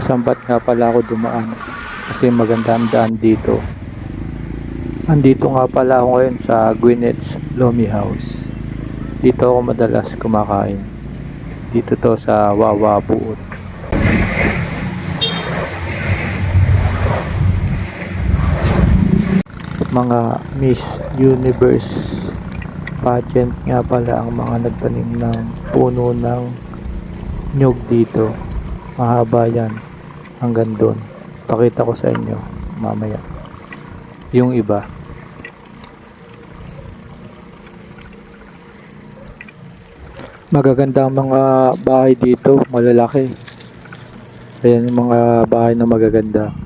Sambat nga pala ako dumaan kasi maganda ang daan dito. Andito nga pala ako ngayon sa Gwyneth's Lomi House. Dito ako madalas kumakain. Dito to sa Wawa Buot. Mga Miss Universe pageant nga pala ang mga nagtanim ng puno ng nyug dito. Mahaba yan hanggang doon. Pakita ko sa inyo mamaya yung iba. Magaganda ang mga bahay dito, malalaki. Ayan yung mga bahay na magaganda.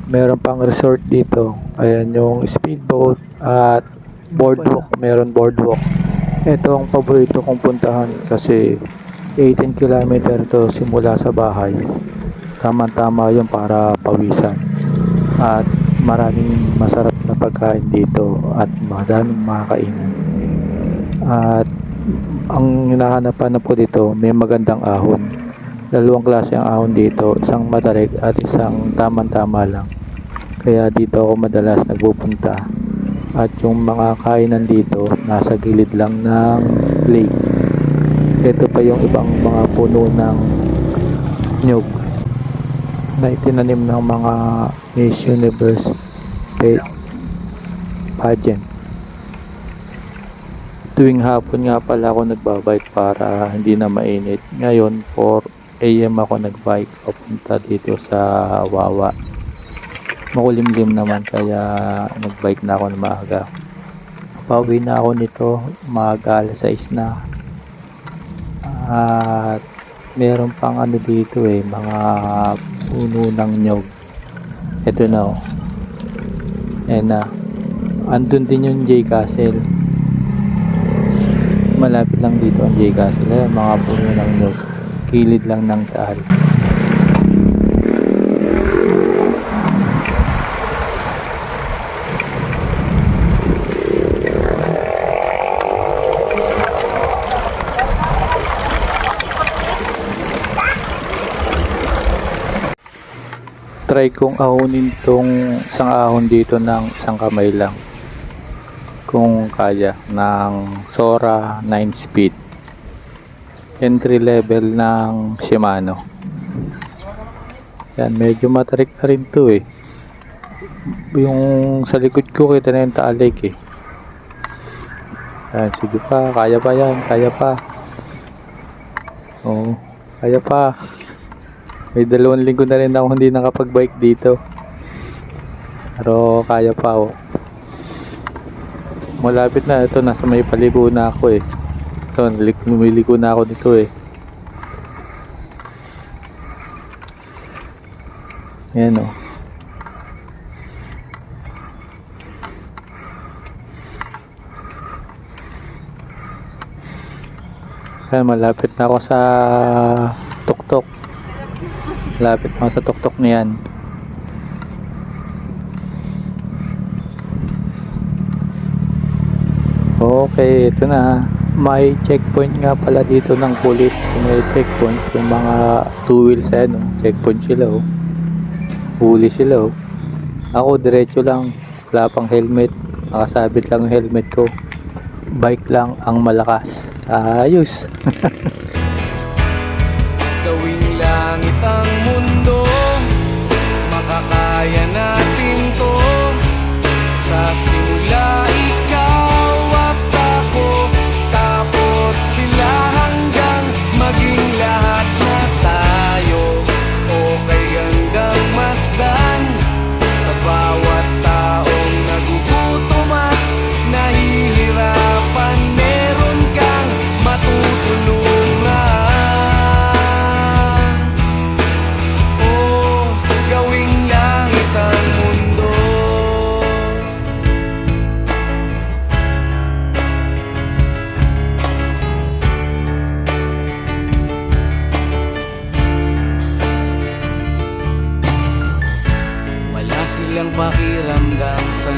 Meron pang resort dito. Ayan yung speedboat at boardwalk. Meron boardwalk. Ito ang paborito kong puntahan kasi 18 kilometer to simula sa bahay. Tama-tama yun para pawisan. At maraming masarap na pagkain dito at madaming makakainan. At ang hinahanapan na po dito, may magandang ahon. Dalawang klase ang ahon dito, isang matarik at isang tamang-tama lang. Kaya dito ako madalas nagpupunta. At yung mga kainan dito, nasa gilid lang ng lake. Ito pa yung ibang mga puno ng nyug na itinanim ng mga Miss Universe pageant. Tuwing hapon nga pala ako nagbabike para hindi na mainit. Ngayon 4 AM ako nagbike papunta dito sa Wawa. Makulimlim naman kaya nagbike na ako na maaga. Pauwi na ako nito maaga alas 6 na. At meron pang ano dito mga puno ng nyog. Ito na Ayan na. Andun din yung J Castle. Malapit lang dito ang J Castle. Ayan, mga puno ng nyog. Kilid lang ng taal. Try kong ahonin tong isang ahon dito ng isang kamay lang kung kaya, ng Sora 9 speed entry level ng Shimano. Yan, medyo matarik na rin to yung sa likod ko kita na yung taalig Yan, sige pa, kaya pa yan, kaya pa. Kaya pa. May 2 linggo na rin ako hindi nakapag-bike dito. Pero kaya pa Malapit na. Ito, nasa may paligo na ako Ito, lumiliko na ako dito Ayan Ayan, malapit na ako sa tuktok. Lapit mo sa tuktok niyan. Okay, ito na. May checkpoint nga pala dito ng pulis. May checkpoint. Yung mga 2 wheels checkpoint sila huli sila Ako diretso lang. Wala pang helmet. Nakasabit lang yung helmet ko. Bike lang ang malakas. Ayos. Gawing langit ang mundo, makakaya natin to. Sa simula ikaw at ako, tapos sila hanggang maging lahat na tayo. Okay hanggang masdan sa bawat taong nagugutom at nahihirapan. Meron kang matutulungan. Silang pakiramdam sa